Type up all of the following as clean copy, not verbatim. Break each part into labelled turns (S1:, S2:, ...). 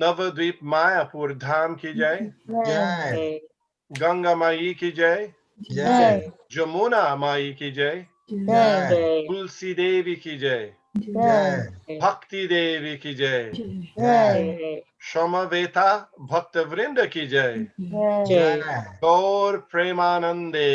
S1: नवद्वीप मायापुर धाम की जय,
S2: जय
S1: गंगा माई की जय,
S2: जय
S1: जमुना माई की जय,
S2: जय
S1: तुलसी देवी की जय,
S2: जय
S1: भक्ति देवी की जय,
S2: जय
S1: समवेता भक्त वृंद की जय,
S2: जय
S1: गौर प्रेमानंदे.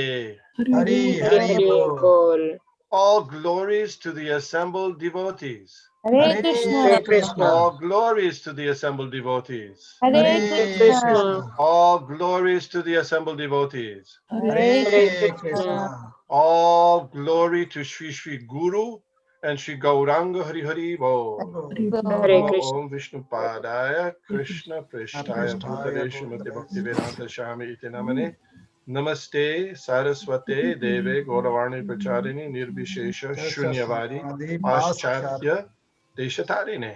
S2: हरि हरि बोल
S3: बोल.
S1: All glories to the assembled devotees.
S2: Hare
S3: Hare
S2: Krishna
S3: Krishna.
S1: All glories to the assembled devotees.
S2: Hare
S3: Hare
S2: Krishna
S3: Krishna.
S1: All glories to the assembled devotees.
S2: Hare
S3: Hare
S2: Krishna
S3: Krishna.
S1: All glory to Sri Sri Guru and Sri Gauranga Hari Hari Bo.
S3: Hare Krishna.
S1: Om Vishnu Padaya Krishna Prishtaya Bhutale Srimati Bhakti Vedanta Swami Iti Namane. Namaste Saraswate Deve Gauravani Pracharini Nirbhishesha Shunyavadi Paschatya Deshatarine.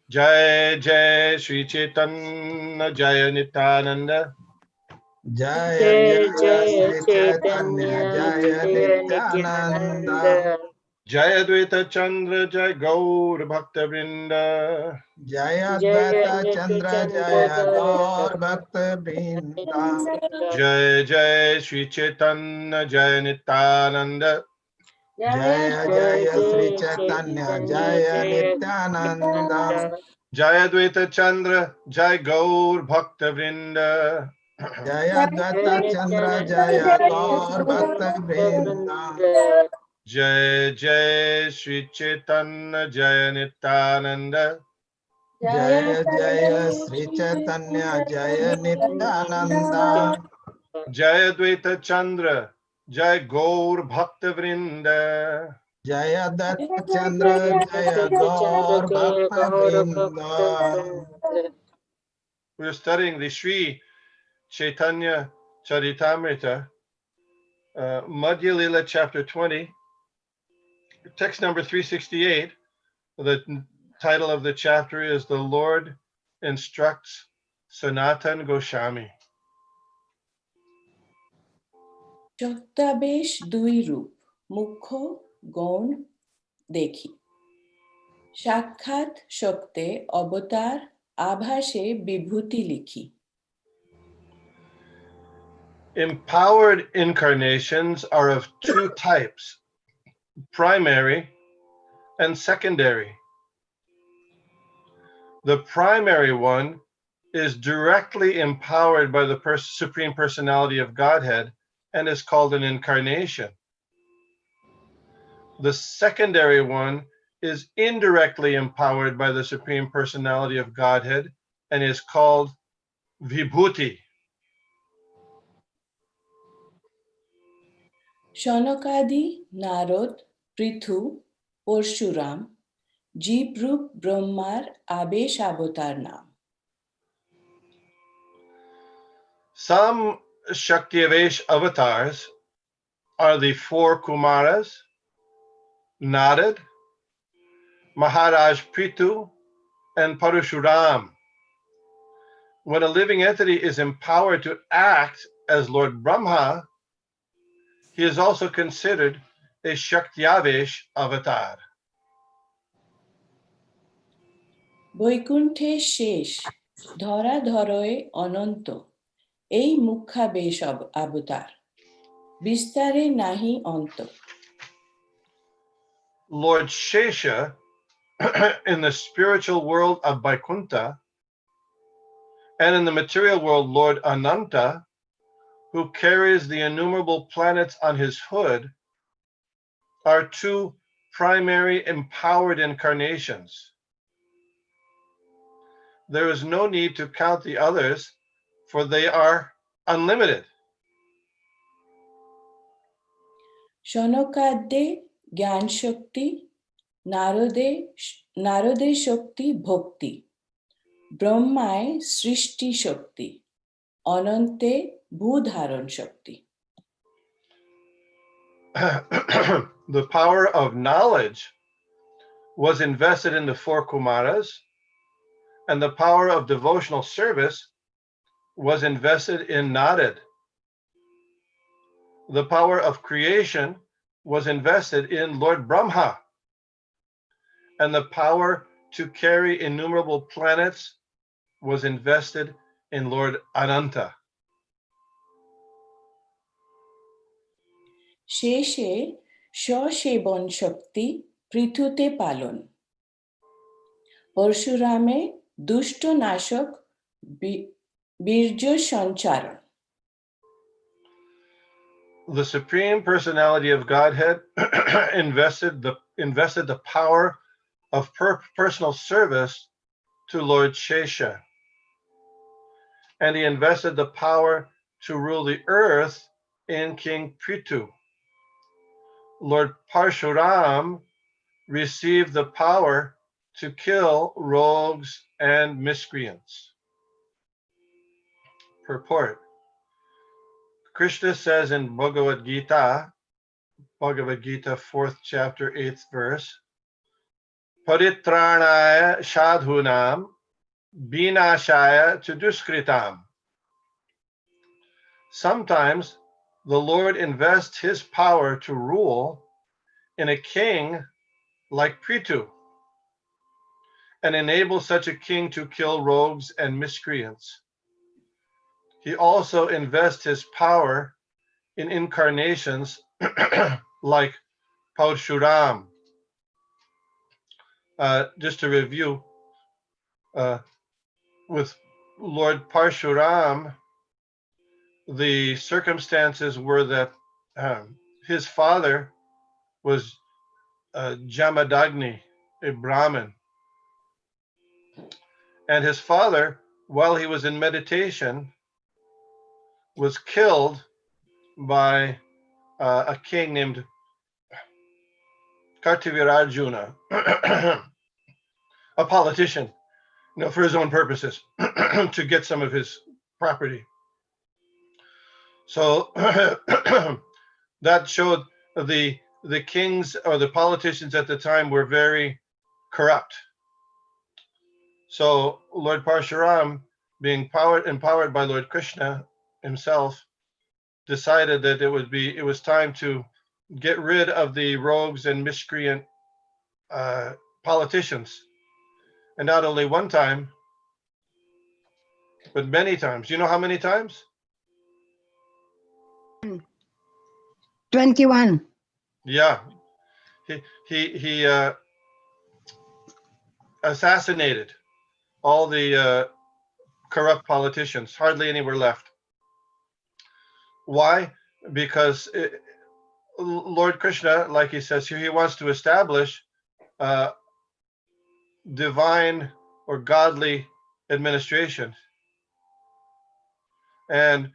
S1: Jai Jai Sri Chaitanya Jaya Nityananda.
S2: जय
S3: Jai
S2: जय
S3: Jai
S2: Shri Chaitanya
S3: Chaitanya
S2: जय
S3: Jaya
S2: Nityanand
S3: Nityananda.
S1: Jaya Advaita Chandra Jai Gaur Bhakta Vrinda.
S2: जय
S3: Jaya
S2: अद्वैत
S3: Nitya
S2: चंद्र
S3: Chandra
S2: जय
S3: Jaya
S2: गौर भक्त वृंदा
S3: Nityananda.
S1: Jai Jai Sri Chaitanya Jaya Nityananda.
S2: जय
S3: Jai
S2: जय Shri
S3: Jai
S2: चैतन्य
S3: Chaitanya
S2: जय
S3: Jaya
S2: Nityanand
S3: Nityananda.
S1: Jaya Advaita Chandra Jai Gaur Bhakta Vrinda.
S2: जय अद्वैत
S3: Jaya
S2: चंद्र
S3: Nityananda
S2: जय
S3: Jaya
S2: गौर भक्त
S3: Gaur
S2: वृंदा
S3: Bhakta.
S1: Jai Jai Sri Chaitanya Jaya Nityananda.
S2: जय जय श्री चैतन्य जय Nityanand
S1: Jai Advaita Chandra Jai Gaur Bhakta Vrinda.
S2: जय अद्वैत चंद्र जय गौर भक्त वृंदा
S1: We're studying the Sri Chaitanya Charitamrita, Madhya Lila chapter 20, text number 368. The title of the chapter is The Lord Instructs Sanatan Goswami.
S4: শক্তাবেশ দুই রূপ মুখ্য গৌণ দেখি সাক্ষাৎ শক্তে অবতার আভাসে বিভূতি লিখি
S1: Empowered incarnations are of two types, primary and secondary. The primary one is directly empowered by the Supreme Personality of Godhead and is called an incarnation. The secondary one is indirectly empowered by the Supreme Personality of Godhead and is called Vibhuti.
S4: সনকাদি Narad Prithu Parashuram জীবরূপ ব্রহ্মার আবেশ অবতার নাম
S1: Some Shaktiavesh avatars are the four Kumaras, Narad, Maharaj Prithu, and Parashuram. When a living entity is empowered to act as Lord Brahma, he is also considered a Shaktiavesh avatar.
S4: বৈকুণ্ঠে শেষ ধরা ধরয়ে অনন্ত এই মুখ্যাবেশ অবতার বিস্তারে নাহি অন্ত
S1: Lord Shesha in the spiritual world of Vaikuntha and in the material world Lord Ananta, who carries the innumerable planets on his hood, are two primary empowered incarnations. There is no need to count the others, for they are unlimited.
S4: সনকাদ্যে জ্ঞান শক্তি নারদে শক্তি ভক্তি ব্রহ্মায় সৃষ্টি শক্তি অনন্তে ভূধারণ শক্তি
S1: The power of knowledge was invested in the four Kumaras, and the power of devotional service was invested in Narad. The power of creation was invested in Lord Brahma, and the power to carry innumerable planets was invested in Lord Ananta.
S4: শেষে স্বসেবন শক্তি পৃথুতে পালন পরশুরামে দুষ্ট নাশক বীর্য সঞ্চারণ
S1: The Supreme Personality of Godhead invested the power of personal service to Lord Shesha. And he invested the power to rule the earth in King Prithu. Lord Parshuram received the power to kill rogues and miscreants. Purport. Krishna says in Bhagavad Gita, 4th chapter, 8th verse, Paritranaya sadhunam vinashaya chaduskritam. Sometimes the Lord invests his power to rule in a king like Prithu and enables such a king to kill rogues and miscreants. He also invests his power in incarnations like Parshuram. Just to review, with Lord Parshuram, the circumstances were that his father was Jamadagni, a Brahmin. And his father, while he was in meditation, was killed by a king named Kartivirarjuna, a politician, for his own purposes, to get some of his property. So that showed the kings or the politicians at the time were very corrupt. So Lord Parshuram, being empowered by Lord Krishna himself, decided that it was time to get rid of the rogues and miscreant politicians. And not only one time, but many times. You know how many times?
S3: 21.
S1: Yeah. He assassinated all the corrupt politicians. Hardly any were left. Why? Because Lord Krishna, like he says here, he wants to establish divine or godly administration. And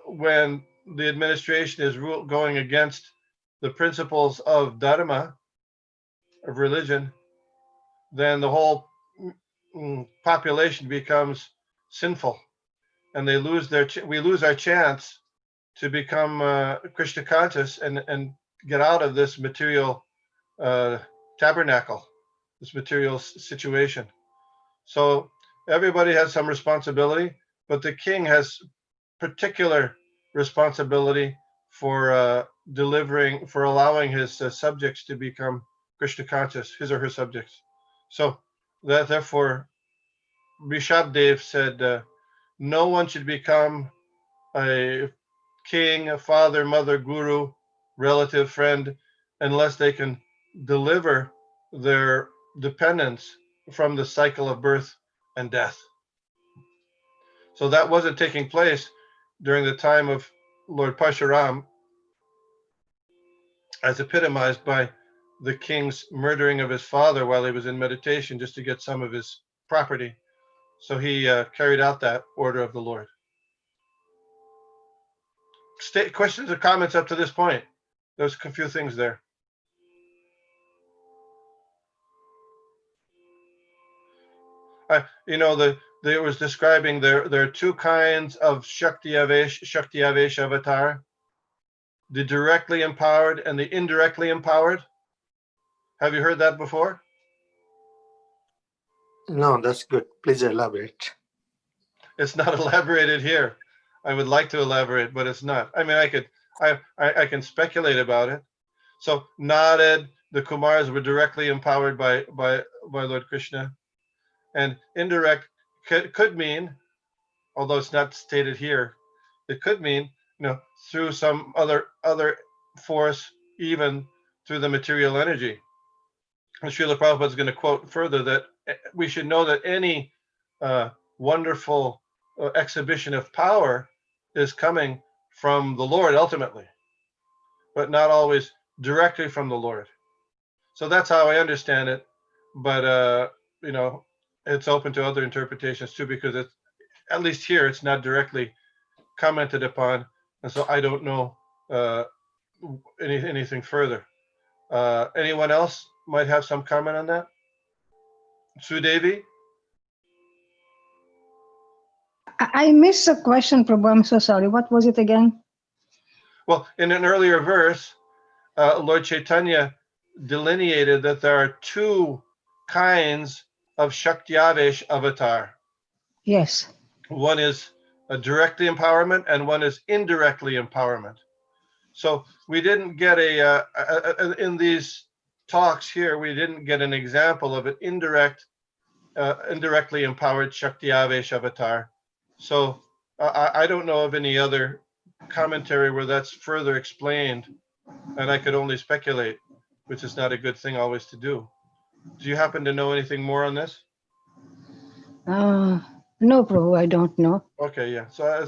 S1: when the administration is going against the principles of dharma, of religion, then the whole population becomes sinful, and we lose our chance to become Krishna conscious and get out of this material tabernacle, this material situation. So everybody has some responsibility, but the king has particular responsibility for allowing his subjects to become Krishna conscious, his or her subjects. So that therefore Rishabdev said, no one should become a king, a father, mother, guru, relative, friend, unless they can deliver their dependents from the cycle of birth and death. So that wasn't taking place during the time of Lord Parshuram, as epitomized by the king's murdering of his father while he was in meditation just to get some of his property. So he carried out that order of the Lord. Questions or comments up to this point? There's a few things there. It was describing there are two kinds of Shakti Avesh avatar, the directly empowered and the indirectly empowered. Have you heard that before?
S5: No, that's good. Please elaborate.
S1: It's not elaborated here. I would like to elaborate, but it's not. I mean, I can speculate about it. So Narad, the Kumars were directly empowered by Lord Krishna, and indirect could mean, although it's not stated here, it could mean, through some other force, even through the material energy. And Srila Prabhupada is going to quote further that we should know that any wonderful exhibition of power is coming from the Lord ultimately, but not always directly from the Lord. So that's how I understand it. But it's open to other interpretations too, because it's, at least here, it's not directly commented upon, and so I don't know anything further. Anyone else might have some comment on that? Sudevi?
S3: I missed the question, Prabhu. I'm so sorry. What was it again?
S1: Well, in an earlier verse, Lord Chaitanya delineated that there are two kinds of Shaktiavesh avatar.
S3: Yes.
S1: One is a directly empowerment and one is indirectly empowerment. So we didn't get in these talks here, we didn't get an example of an indirectly empowered Shaktiavesh avatar. So I don't know of any other commentary where that's further explained, and I could only speculate, which is not a good thing always to do. Do you happen to know anything more on this?
S3: No, Prabhu, I don't know.
S1: Okay, yeah. So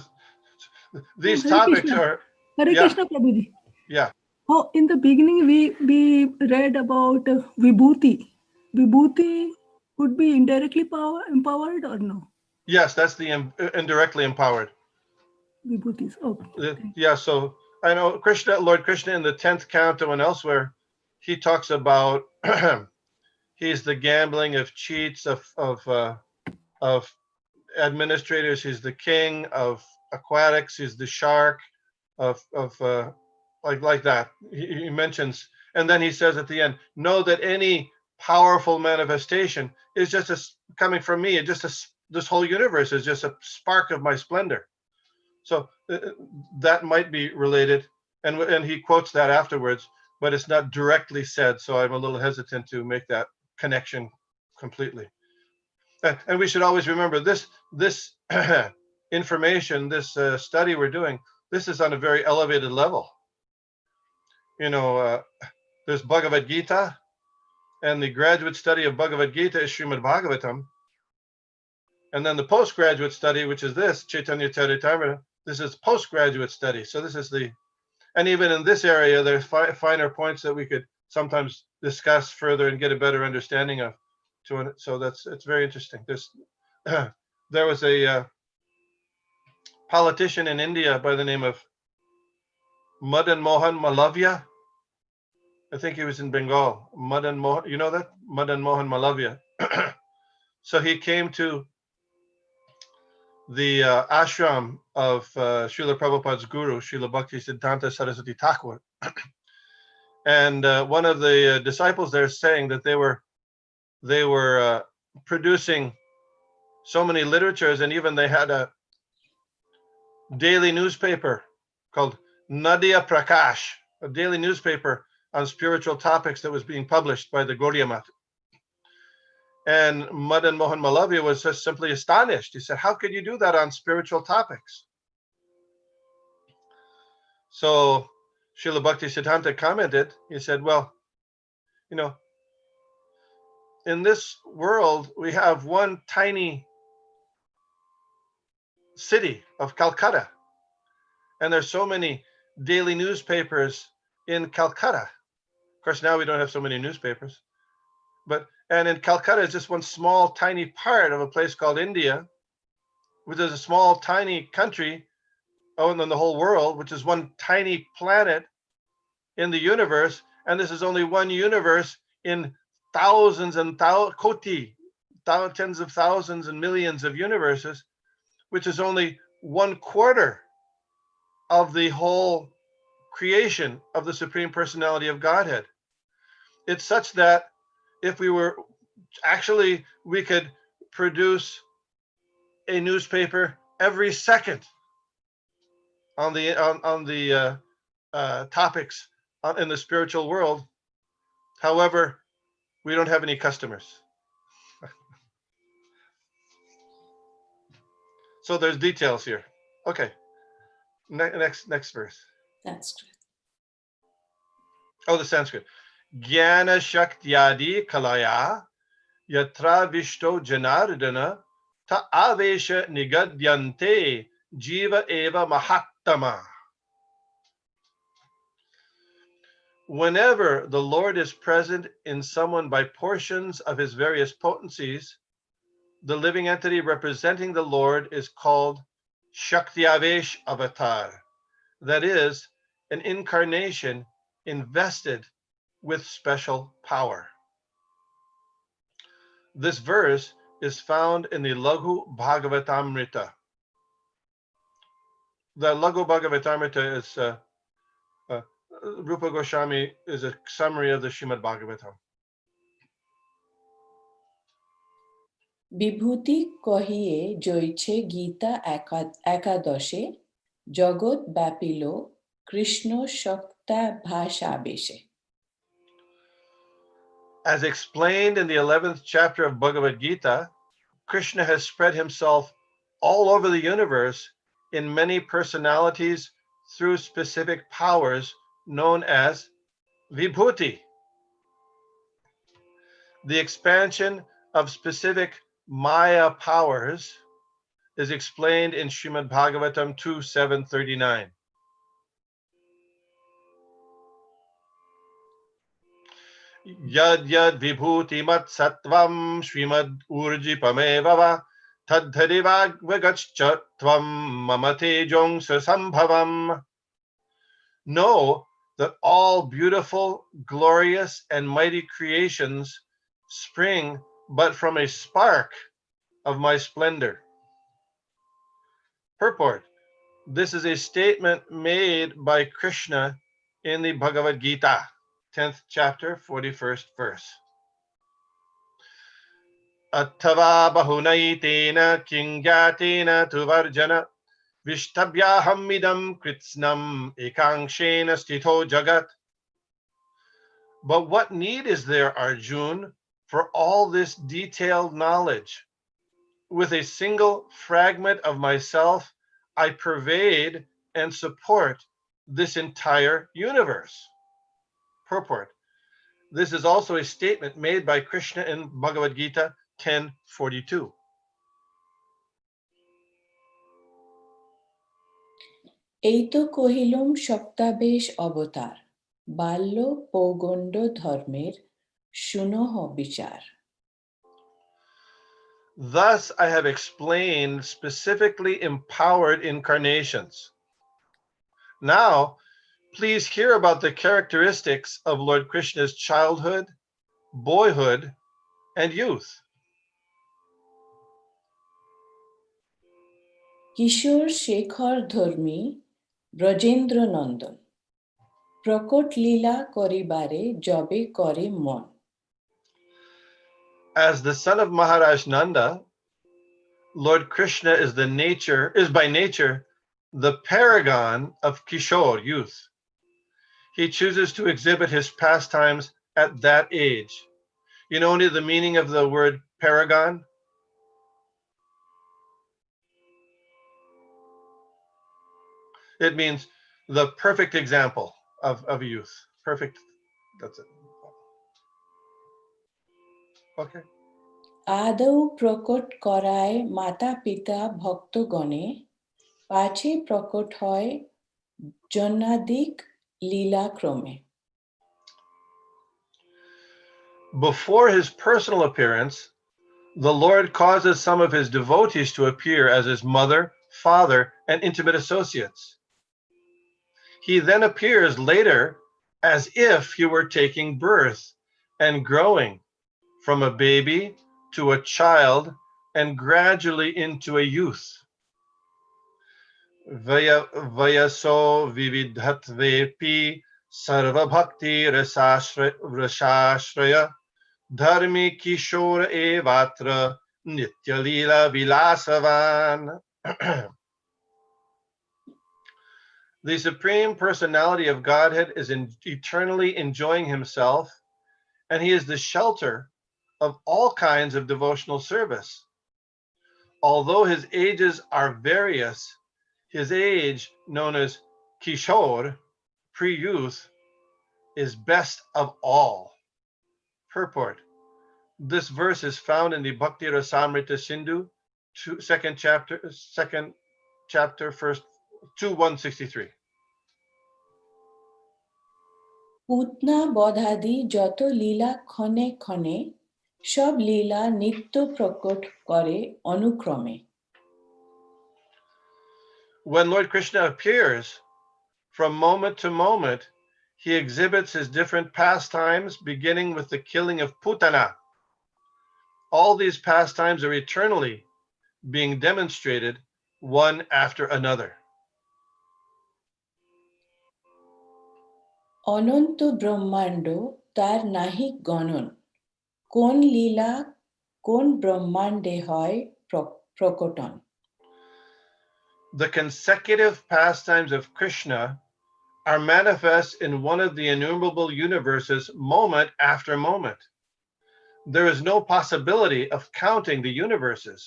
S1: these
S6: Hare
S1: topics
S6: Krishna.
S1: are,
S6: Hare
S1: yeah.
S6: Krishna, Prabhuji.
S1: Yeah.
S6: Oh, in the beginning, we read about Vibhuti. Vibhuti could be indirectly empowered or no?
S1: Yes, that's the indirectly empowered.
S6: Vibhutis. Okay.
S1: Yeah, so I know Lord Krishna in the 10th canto and elsewhere, he talks about he's the gambling of cheats, of administrators. He's the king of aquatics. He's the shark of like that. He mentions, and then he says at the end, know that any powerful manifestation is just coming from me. This whole universe is just a spark of my splendor. So that might be related, and he quotes that afterwards, but it's not directly said. So I'm a little hesitant to make that connection completely. And we should always remember this information, this study we're doing, this is on a very elevated level. There's Bhagavad Gita, and the graduate study of Bhagavad Gita is Srimad Bhagavatam. And then the postgraduate study, which is this, Chaitanya Charitamrita, this is postgraduate study. So this is and even in this area, there's finer points that we could sometimes discuss further and get a better understanding of. So it's very interesting. There was a politician in India by the name of Madan Mohan Malavya. I think he was in Bengal. Madan Mohan, you know that? Madan Mohan Malavya. So he came to the ashram of Srila Prabhupada's guru, Srila Bhakti Siddhanta Saraswati Thakur. And one of the disciples there saying that they were producing so many literatures, and even they had a daily newspaper called Nadia Prakash, a daily newspaper on spiritual topics that was being published by the Gaudiya Math. And Madan Mohan Malavya was just simply astonished. He said, how could you do that on spiritual topics? So Srila Bhakti Siddhanta commented, he said, well, in this world, we have one tiny city of Calcutta, and there's so many daily newspapers in Calcutta. Of course, now we don't have so many newspapers, and in Calcutta is just one small, tiny part of a place called India, which is a small, tiny country, and then the whole world, which is one tiny planet in the universe, and this is only one universe in thousands and koti, tens of thousands and millions of universes, which is only 1/4 of the whole creation of the Supreme Personality of Godhead. It's such that if we could produce a newspaper every second on the topics in the spiritual world. However, we don't have any customers. So there's details here. Okay. Next verse.
S4: Sanskrit.
S1: Oh, the Sanskrit. Jnana Shaktyadi Kalaya Yatra Vishto Janardana Ta Avesha Nigadyante Jiva Eva Mahattama. Whenever the Lord is present in someone by portions of his various potencies, the living entity representing the Lord is called Shakti-avesh avatar. That is, an incarnation invested with special power. This verse is found in the Laghu Bhagavatamrita. The Laghu Bhagavatamrita is Rupa Goswami is a summary of the Srimad Bhagavatam.
S4: বিভূতি কহিয়ে জয়ছে গীতা একাদশে জগৎ ব্যাপিল Krishna শক্তাভাসাবেশে.
S1: As explained in the 11th chapter of Bhagavad Gita, Krishna has spread himself all over the universe in many personalities through specific powers known as Vibhuti. The expansion of specific Maya powers is explained in Srimad Bhagavatam 2.739. Yad yad vibhuti mat sattvam Srimad urjipameva va tadhadivagvagaccha tvam mamate jongsa sambhavam. Know that all beautiful, glorious, and mighty creations spring but from a spark of my splendor. Purport. This is a statement made by Krishna in the Bhagavad Gita, 10th chapter, 41st verse. Attava bahunaitena kingyatena tuvarjana vishtabhyahamidam kritsnam ekanshena stito jagat. But what need is there, Arjun, for all this detailed knowledge? With a single fragment of myself, I pervade and support this entire universe. Purport. This is also a statement made by Krishna in Bhagavad Gita 10:42.
S4: এই তো কহিলুম শক্তাবেশ অবতার বাল্য পৌগণ্ড ধর্মের শুনহ বিচার.
S1: Thus I have explained specifically empowered incarnations. Now, please hear about the characteristics of Lord Krishna's childhood, boyhood, and youth.
S4: কিশোর শেখর ধর্মী ব্রজেন্দ্র নন্দন প্রকট লীলা করিবারে জবে করে মন.
S1: As the son of Maharaj Nanda, Lord Krishna is by nature the paragon of Kishore, youth. He chooses to exhibit his pastimes at that age. You know the meaning of the word paragon? It means the perfect example of youth. Perfect. That's it. Okay.
S4: আদৌ প্রকট করায় মাতা পিতা ভক্তগণে পাছে প্রকট হয় জনাদিক লীলাক্রমে.
S1: Before his personal appearance, the Lord causes some of his devotees to appear as his mother, father, and intimate associates. He then appears later as if he were taking birth and growing from a baby to a child and gradually into a youth. Vayaso vividhatvepi sarva bhakti rasashraya dharmi kishora evatra nitya lila vilasavan. The Supreme Personality of Godhead is eternally enjoying himself and he is the shelter of all kinds of devotional service. Although his ages are various, his age, known as Kishore, pre-youth, is best of all. Purport. This verse is found in the Bhakti Rasamrita Sindhu, second chapter, first 163.
S4: Putana বধাদি যত লীলা ক্ষণে ক্ষণে সব লীলা নিত্য প্রকট করে অনুক্রমে।
S1: When Lord Krishna appears, from moment to moment, he exhibits his different pastimes, beginning with the killing of Putana. All these pastimes are eternally being demonstrated one after another.
S4: অনন্ত ব্রহ্মাণ্ড তার নাহি গণন, কোন লীলা কোন ব্রহ্মাণ্ডে হয় প্রকটন।
S1: The consecutive pastimes of Krishna are manifest in one of the innumerable universes moment after moment. There is no possibility of counting the universes.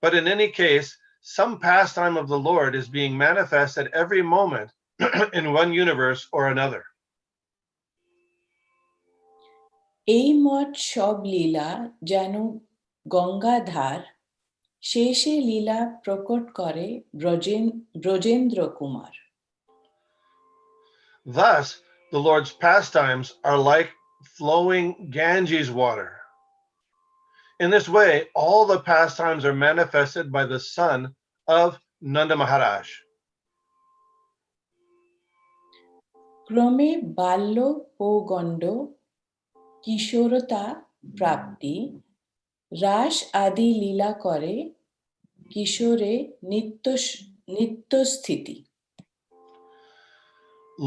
S1: But in any case, some pastime of the Lord is being manifest at every moment in one universe or another.
S4: এই মঠ সব লীলা যেন গঙ্গাধার, শেষে লীলা প্রকট করে Brajendra Kumar.
S1: Thus, the Lord's pastimes are like flowing Ganges water. In this way, all the pastimes are manifested by the son of Nanda Maharaj.
S4: ক্রমে বাল্য পৌগণ্ড কিশোরতা প্রাপ্তি রাস আদি লীলা করে কিশোরে নিত্যস্থিতি।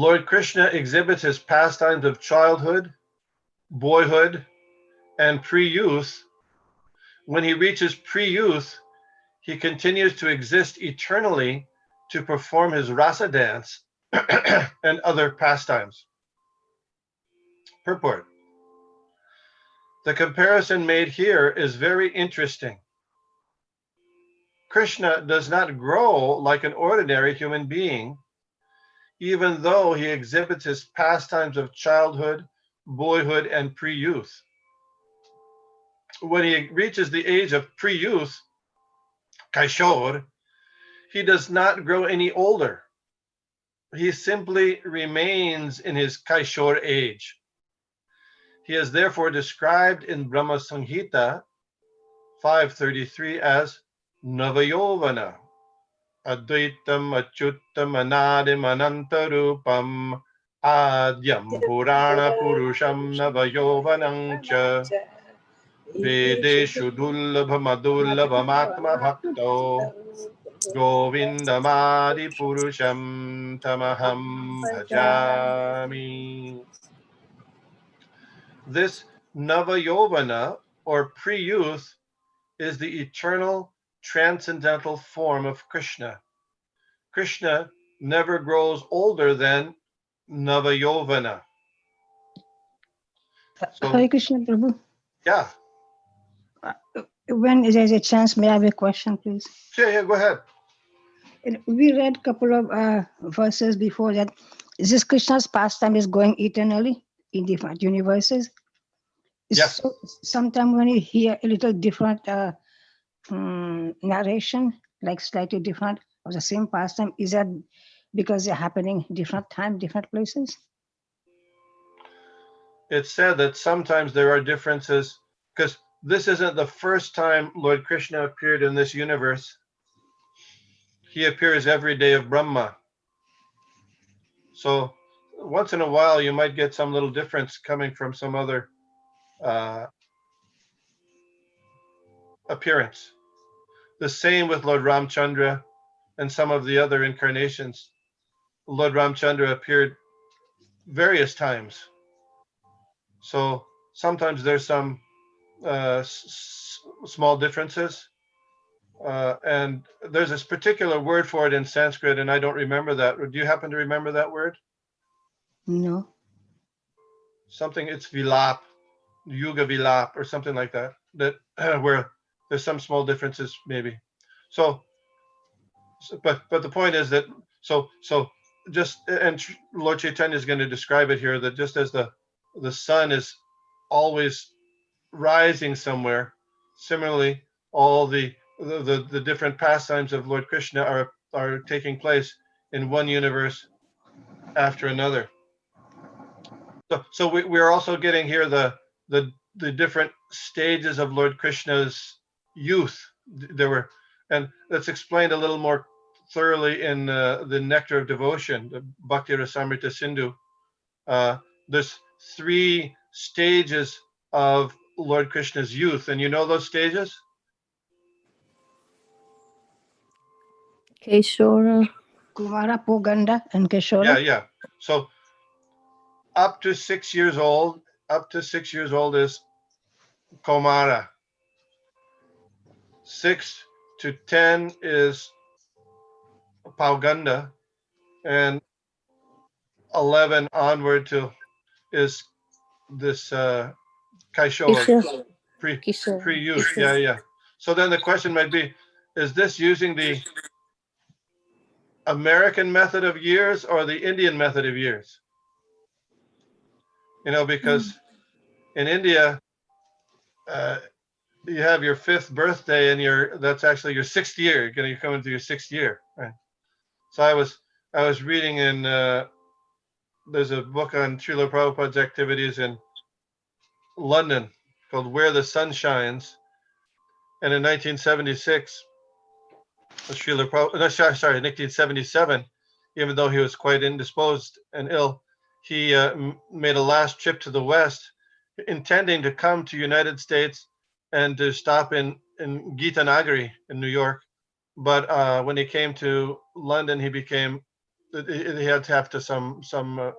S1: Lord Krishna exhibits his pastimes of childhood, boyhood, and pre-youth. When he reaches pre-youth, he continues to exist eternally to perform his rasa dance and other pastimes. Purport. The comparison made here is very interesting. Krishna does not grow like an ordinary human being, even though he exhibits his pastimes of childhood, boyhood, and pre-youth. When he reaches the age of pre-youth, Kaishor, he does not grow any older. He simply remains in his Kaishor age. He is therefore described in Brahma Samhita 533 as Navayovana, Advaitam Achyuttam Anadim Anantarupam Adyam Purana Purusham Navayovanam Cha Vedeshu Dullabhamadulabhamatma Bhakto Govindamadi Purusham Tamaham Bhajami. This Navayovana, or pre-youth, is the eternal transcendental form of Krishna. Krishna never grows older than Navayovana. So,
S3: Hare Krishna, Prabhu.
S1: yeah.
S3: When there's a chance, may I have a question, please?
S1: Yeah, go ahead.
S3: We read a couple of verses before that. This Krishna's pastime is going eternally in different universes.
S1: Yes.
S3: So sometimes when you hear a little different narration, like slightly different of the same pastime, is that because they're happening different time, different places?
S1: It's said that sometimes there are differences, because this isn't the first time Lord Krishna appeared in this universe. He appears every day of Brahma. So once in a while, you might get some little difference coming from some other appearance. The same with Lord Ramchandra and some of the other incarnations. Lord Ramchandra appeared various times. So sometimes there's some small differences. And there's this particular word for it in Sanskrit, and I don't remember that. Do you happen to remember that word?
S3: No.
S1: Something, it's vilap. Yuga Vilap or something like that, that where there's some small differences maybe. So, but the point is that so just, and Lord Chaitanya is going to describe it here, that just as the sun is always rising somewhere, similarly all the different pastimes of Lord Krishna are taking place in one universe after another. So we're also getting here the different stages of Lord Krishna's youth. There were, and that's explained a little more thoroughly in the Nectar of Devotion, the Bhakti Rasamrita Sindhu. There's 3 stages of Lord Krishna's youth, and you know those stages?
S7: Keshora.
S3: Kumara, Poganda, and Keshora.
S1: Yeah. So up to 6 years old, is Komara. 6 to 10 is Pauganda, and 11 onward to is this Kaishora, pre-youth. Yeah. So then the question might be, is this using the American method of years or the Indian method of years? You know, because in India, you have your 5th birthday, and that's actually your 6th year. You're coming to your 6th year, right? So I was reading in there's a book on Srila Prabhupada's activities in London called Where the Sun Shines, and in 1976, Srila Prabhupada, sorry, 1977, even though he was quite indisposed and ill, he made a last trip to the West, intending to come to United States and to stop in Gitanagari in New York. But when he came to London, he had to have to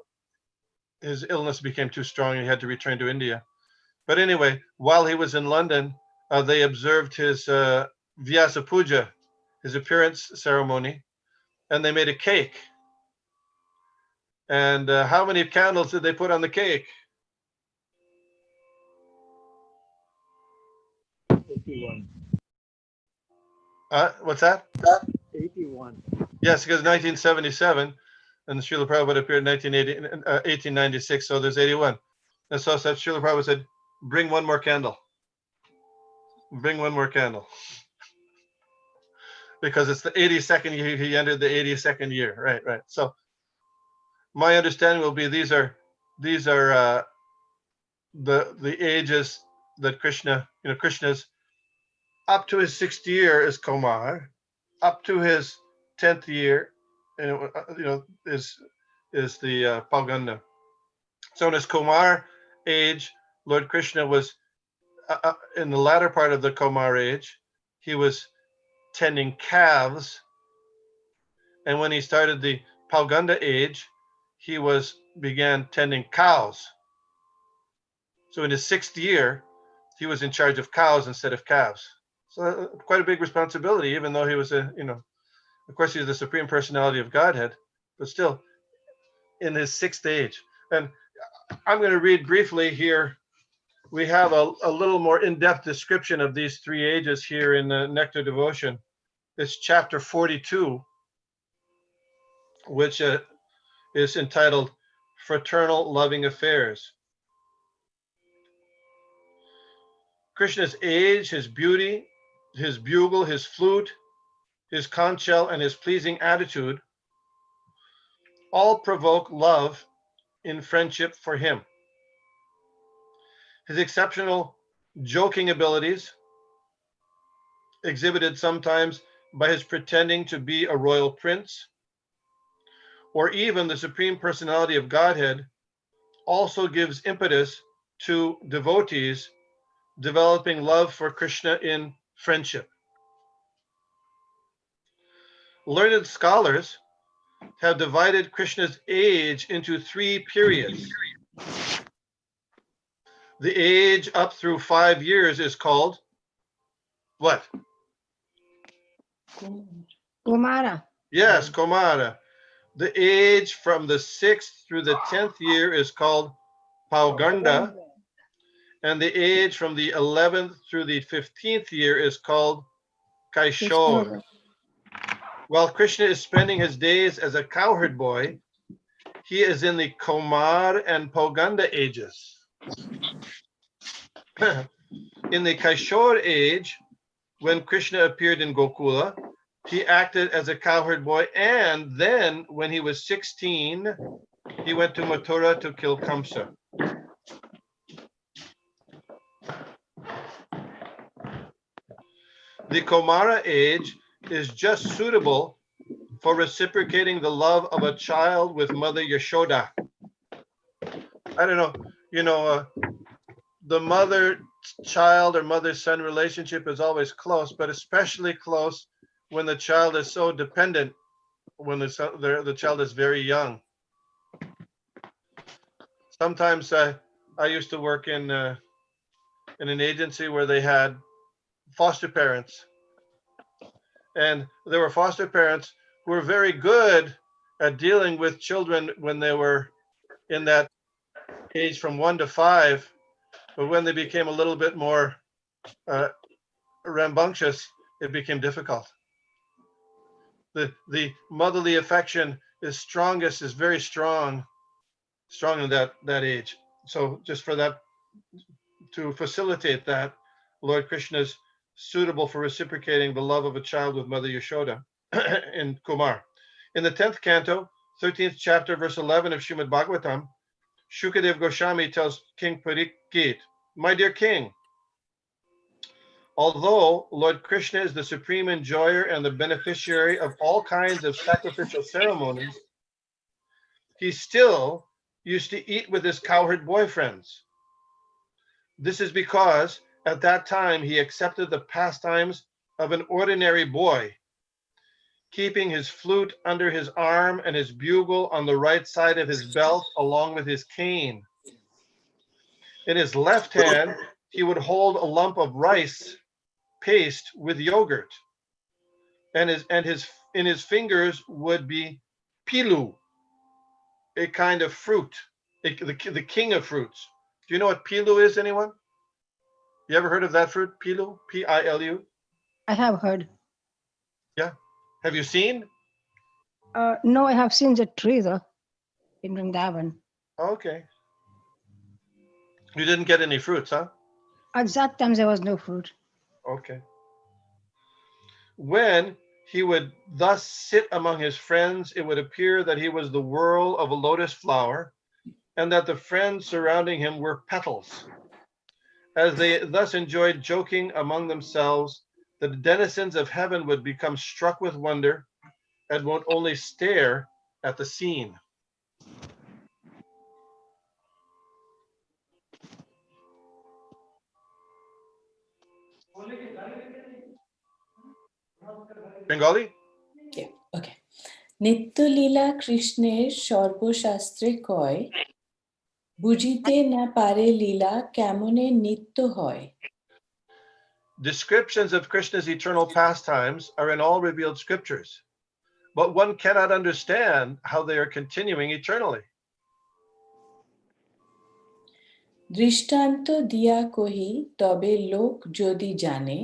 S1: his illness became too strong and he had to return to India. But anyway, while he was in London, they observed his Vyasa Puja, his appearance ceremony, and they made a cake. And how many candles did they put on the cake?
S2: 81.
S1: What's that?
S2: 81.
S1: Yes, because 1977, and Srila Prabhupada appeared in 1896, so there's 81. And so Srila Prabhupada said, bring one more candle. Bring one more candle. Because it's the 82nd year, he entered the 82nd year. Right. So my understanding will be these are the ages that Krishna's up to his 6th year is Komar, up to his 10th year, is the Pauganda. So in his Komar age, Lord Krishna was in the latter part of the Komar age, he was tending calves, and when he started the Pauganda age, he began tending cows. So in his 6th year, he was in charge of cows instead of calves. So quite a big responsibility, even though he was of course, he's the Supreme Personality of Godhead, but still in his 6th age. And I'm going to read briefly here. We have a little more in-depth description of these 3 ages here in the Nectar Devotion. It's chapter 42, which is entitled Fraternal Loving Affairs. Krishna's age, his beauty, his bugle, his flute, his conch shell, and his pleasing attitude all provoke love in friendship for him. His exceptional joking abilities, exhibited sometimes by his pretending to be a royal prince, or even the Supreme Personality of Godhead, also gives impetus to devotees developing love for Krishna in friendship. Learned scholars have divided Krishna's age into 3 periods. The age up through 5 years is called what?
S3: Kumara.
S1: Yes, Komara. The age from the 6th through the 10th year is called Pauganda, And the age from the 11th through the 15th year is called Kaishor. While Krishna is spending his days as a cowherd boy, he is in the Komar and Poganda ages. In the Kaishor age, when Krishna appeared in Gokula, he acted as a cowherd boy, and then when he was 16, he went to Mathura to kill Kamsa. The Komara age is just suitable for reciprocating the love of a child with Mother Yashoda. I don't know, the mother-child or mother-son relationship is always close, but especially close when the child is so dependent, when the child is very young. Sometimes I used to work in an agency where they had foster parents, and there were foster parents who were very good at dealing with children when they were in that age from 1 to 5, but when they became a little bit more rambunctious, it became difficult. The motherly affection is very strong in that age. So just for that, to facilitate that, Lord Krishna is suitable for reciprocating the love of a child with Mother Yashoda in Kumar. In the 10th canto, 13th chapter, verse 11 of Srimad Bhagavatam, Shukadev Goswami tells King Parikshit, "My dear king, although Lord Krishna is the supreme enjoyer and the beneficiary of all kinds of sacrificial ceremonies, he still used to eat with his cowherd boyfriends. This is because at that time he accepted the pastimes of an ordinary boy, keeping his flute under his arm and his bugle on the right side of his belt along with his cane. In his left hand, he would hold a lump of rice paste with yogurt, and in his fingers would be pilu, a kind of fruit, the king of fruits. Do you know what pilu is, anyone? You ever heard of that fruit, pilu? Pilu?
S3: I have heard.
S1: Yeah. Have you seen?
S3: No, I have seen the tree though in Vrindavan.
S1: Okay. You didn't get any fruits, huh?
S3: At that time, there was no fruit.
S1: Okay. When he would thus sit among his friends, it would appear that he was the whirl of a lotus flower, and that the friends surrounding him were petals. As they thus enjoyed joking among themselves, the denizens of heaven would become struck with wonder and would only stare at the scene. Bengali?
S4: Yeah, okay. নিত্যলীলা কৃষ্ণের সর্বশাস্ত্রে কয়, বুঝিতে না পারে লীলা কেমনে নিত্য হয়।
S1: Descriptions of Krishna's eternal pastimes are in all revealed scriptures, but one cannot understand how they are continuing eternally.
S4: দৃষ্টান্ত দিয়া কহি তবে লোক যদি জানে,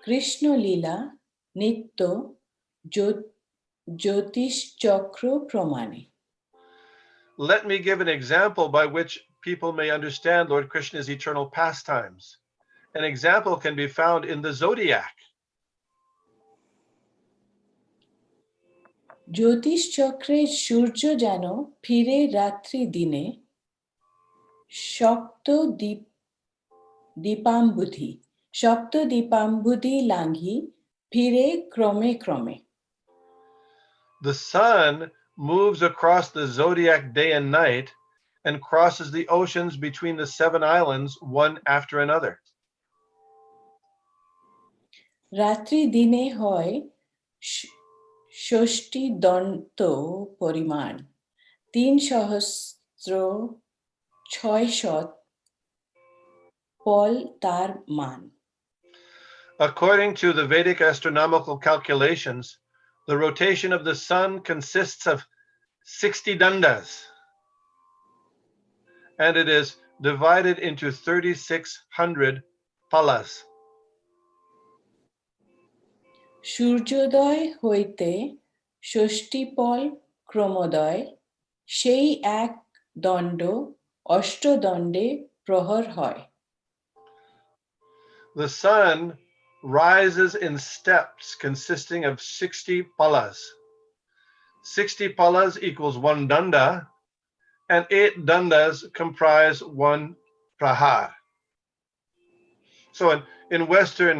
S4: কৃষ্ণ লীলা নিত্য জ্যোতিষচক্র প্রমাণে।
S1: Let me give an example by which people may understand Lord Krishna's eternal pastimes. An example can be found in the zodiac.
S4: জ্যোতিষচক্রের সূর্য যেন ফিরে রাত্রি দিনে, সপ্ত দীপাম্বুধি লাঙ্ঘি ফিরে ক্রমে ক্রমে।
S1: The sun moves across the zodiac day and night and crosses the oceans between the 7 islands one after another.
S4: রাত্রি দিনে হয় ষষ্ঠী দন্ত পরিমাণ, ৩,৬০০ পল তার মান।
S1: According to the Vedic astronomical calculations, the rotation of the sun consists of 60 dandas, and it is divided into 3,600 palas.
S4: সূর্যোদয় হইতে ষষ্ঠীপল ক্রমোদয়, সেই এক দণ্ড অষ্টদণ্ডে প্রহর হয়।
S1: The sun rises in steps consisting of 60 palas. 60 palas equals one danda, and 8 dandas comprise one prahar. So in Western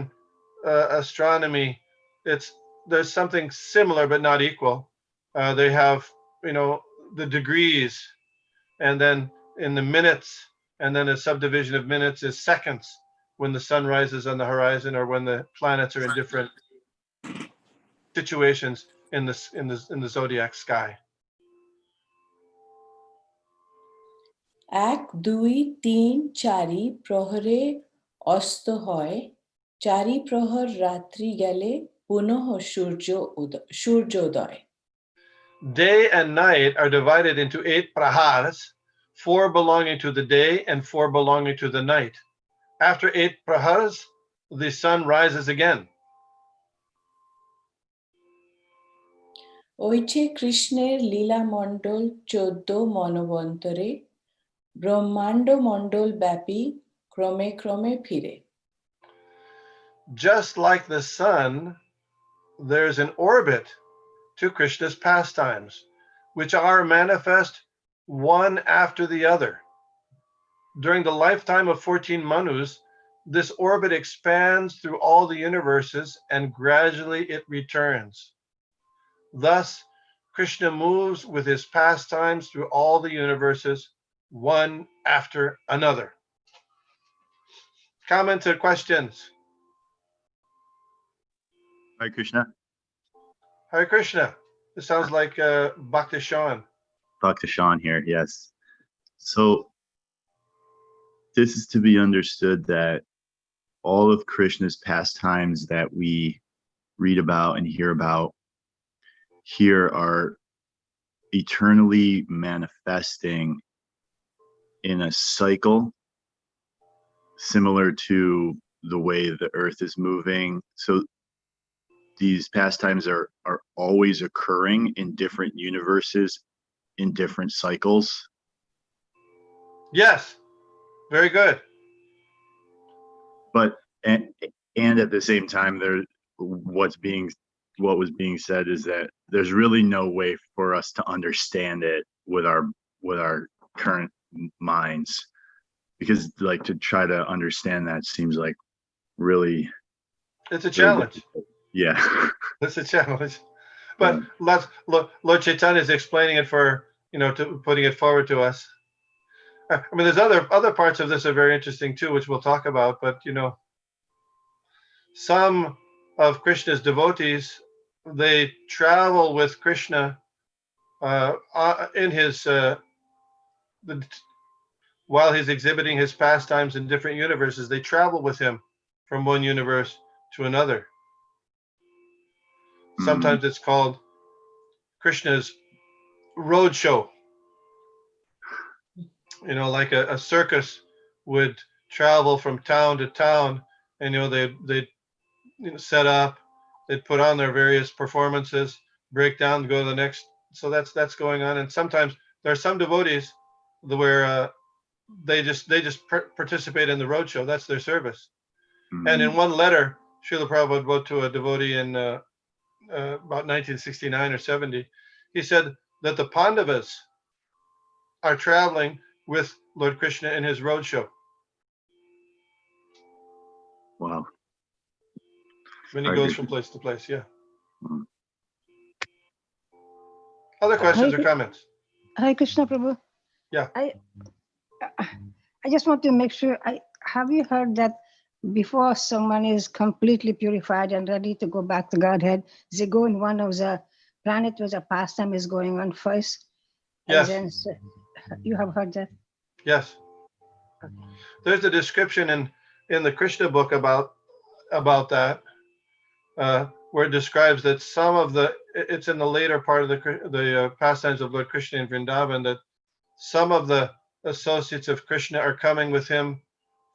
S1: astronomy, there's something similar but not equal. They have, the degrees, and then in the minutes, and then a subdivision of minutes is seconds when the sun rises on the horizon or when the planets are in different situations in the zodiac sky.
S4: 1, 2, 3, 4 প্রহরে অস্ত হয়, 4 প্রহর রাত্রি গেলে পুনঃ সূর্যোদয়।
S1: Day and night are divided into 8 prahars, 4 belonging to the day and 4 belonging to the night. After 8 prahars, the sun rises again.
S4: ওইছে কৃষ্ণের লীলা মণ্ডল 14 মনবন্তরে, ব্রহ্মাণ্ড মণ্ডল ব্যাপী ক্রমে ক্রমে ফিরে।
S1: Just like the sun, there's an orbit to Krishna's pastimes, which are manifest one after the other. During the lifetime of 14 Manus, this orbit expands through all the universes and gradually it returns. Thus, Krishna moves with his pastimes through all the universes, one after another. Comments or questions?
S7: Hare Krishna.
S1: Hare Krishna. This sounds like Bhakti Sean.
S7: Dr. Sean here, yes. So this is to be understood that all of Krishna's pastimes that we read about and hear about here are eternally manifesting in a cycle similar to the way the earth is moving. So these pastimes are always occurring in different universes in different cycles.
S1: Yes, very good.
S7: But and at the same time, what was being said is that there's really no way for us to understand it with our current minds, because like to try to understand that seems like really
S1: It's a challenge.
S7: yeah.
S1: It's a challenge. But Lord Chaitanya is explaining it for, to putting it forward to us. I mean, there's other parts of this are very interesting too, which we'll talk about. But some of Krishna's devotees, they travel with Krishna in his while he's exhibiting his pastimes in different universes. They travel with him from one universe to another. Sometimes it's called Krishna's roadshow. Like a circus would travel from town to town, and they'd set up, they'd put on their various performances, break down, go to the next. So that's going on. And sometimes there are some devotees where they just participate in the roadshow. That's their service. And in one letter, Srila Prabhupada wrote to a devotee in about 1969 or 70, he said that the Pandavas are traveling with Lord Krishna in his roadshow.
S7: Wow.
S1: When he goes from place to place, yeah. Other questions or comments?
S3: Hare Krishna, Prabhu.
S1: Yeah.
S3: I just want to make sure. Have you heard that before someone is completely purified and ready to go back to Godhead, they go in one of the planet where the pastime is going on first?
S1: Yes.
S3: And then, you have heard that?
S1: Yes. There's a description in the Krishna book about that, where it describes that it's in the later part of the pastimes of Lord Krishna in Vrindavan, that some of the associates of Krishna are coming with him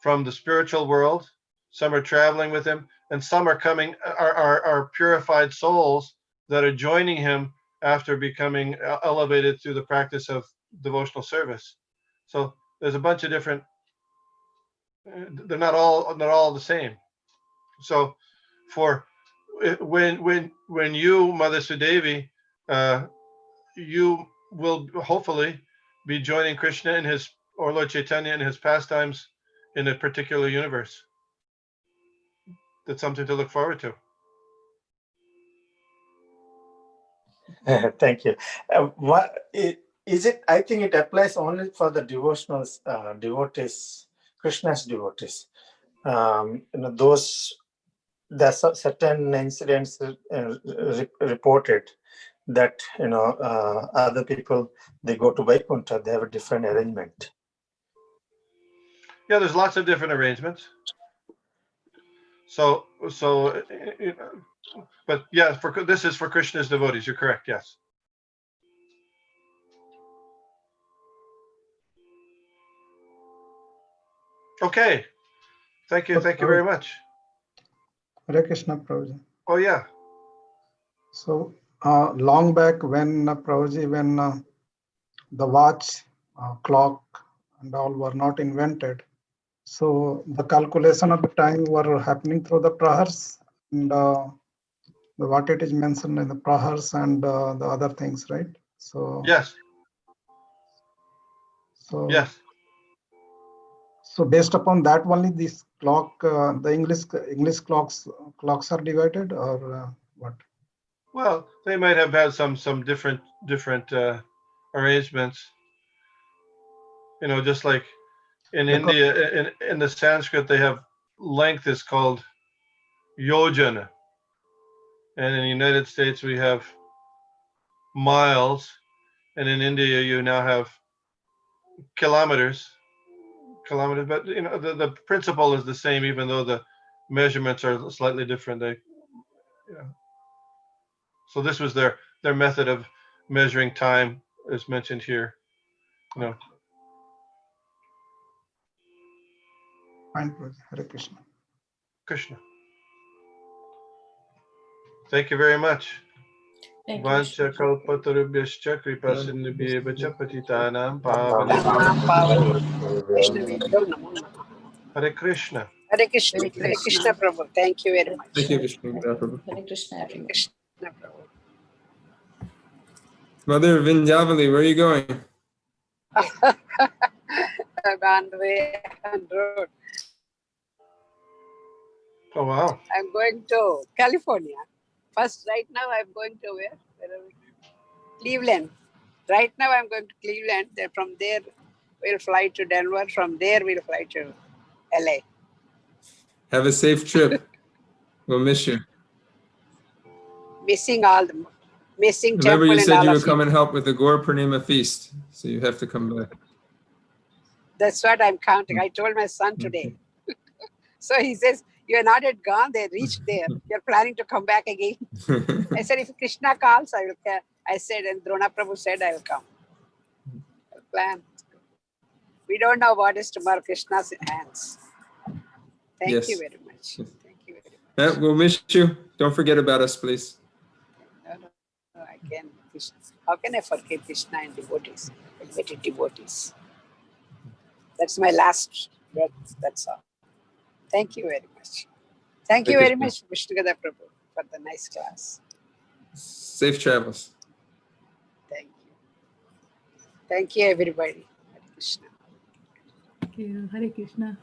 S1: from the spiritual world. Some are traveling with him, and some are coming are purified souls that are joining him after becoming elevated through the practice of devotional service. So there's a bunch of different. They're not all the same. So for when you, Mother Sudevi, you will hopefully be joining Krishna in his, or Lord Chaitanya in his pastimes in a particular universe. That's something to look forward to.
S5: Thank you. Is it? I think it applies only for the devotional devotees, Krishna's devotees. Those there's certain incidents reported that other people, they go to Vaikuntha, they have a different arrangement.
S1: Yeah, there's lots of different arrangements. So, but yeah, this is for Krishna's devotees. You're correct. Yes. Okay. Thank you. Thank you very much.
S2: Hare Krishna, Prabhuji.
S1: Oh yeah.
S2: So long back when Prabhuji, when the watch, clock and all were not invented, so the calculation of the time were happening through the prahars and what it is mentioned in the prahars and the other things, right? So
S1: Yes.
S2: So
S1: yes.
S2: So based upon that only this clock, the English clocks are divided, or what?
S1: Well, they might have had some different arrangements. Just like in India, in the Sanskrit, they have length is called yojana, and in the United States we have miles, and in India you now have kilometers. But the principle is the same, even though the measurements are slightly different. So this was their method of measuring time, as mentioned here.
S2: Fine, Hare Krishna.
S1: Krishna. Thank you very much.
S4: Thank you.
S1: Vancha kalpatarubhyascha kripa sindhubhyeva cha patitanam pavanebhyo. Hare Krishna.
S8: Hare Krishna. Hare Krishna, Prabhu. Thank you very much.
S9: Thank you, Vishnu. Prabhu.
S4: Hare Krishna,
S8: Hare
S4: everyone.
S8: Krishna, Prabhu.
S9: Mother Vinjavali, where are you going?
S8: I'm on the way on road.
S1: Oh wow.
S8: I'm going to California. First, right now, I'm going to where? Where are we? Cleveland. Right now, I'm going to Cleveland. Then from there, we'll fly to Denver. From there, we'll fly to LA.
S9: Have a safe trip. We'll miss you.
S8: Missing
S9: Remember,
S8: temple
S9: you
S8: and
S9: said
S8: all
S9: you
S8: of
S9: would come and help with the Gaur Purnima feast, so you have to come back.
S8: That's what I'm counting. I told my son today. So he says, you're not yet gone. They reached there. You're planning to come back again. I said, if Krishna calls, I will come. I said, and Drona Prabhu said, I will come. I'll plan. We don't know what is tomorrow. Krishna's hands. Thank you very much. Thank you very much.
S9: Yeah, we'll miss you. Don't forget about us, please.
S8: No, I can't. How can I forget Krishna and devotees? Admitted devotees. That's my last breath. That's all. Thank you very much. Thank you very much, Vishnugada Prabhu, for the nice class.
S9: Safe travels.
S8: Thank you. Thank you, everybody. Hare Krishna.
S6: Thank you. Hare Krishna.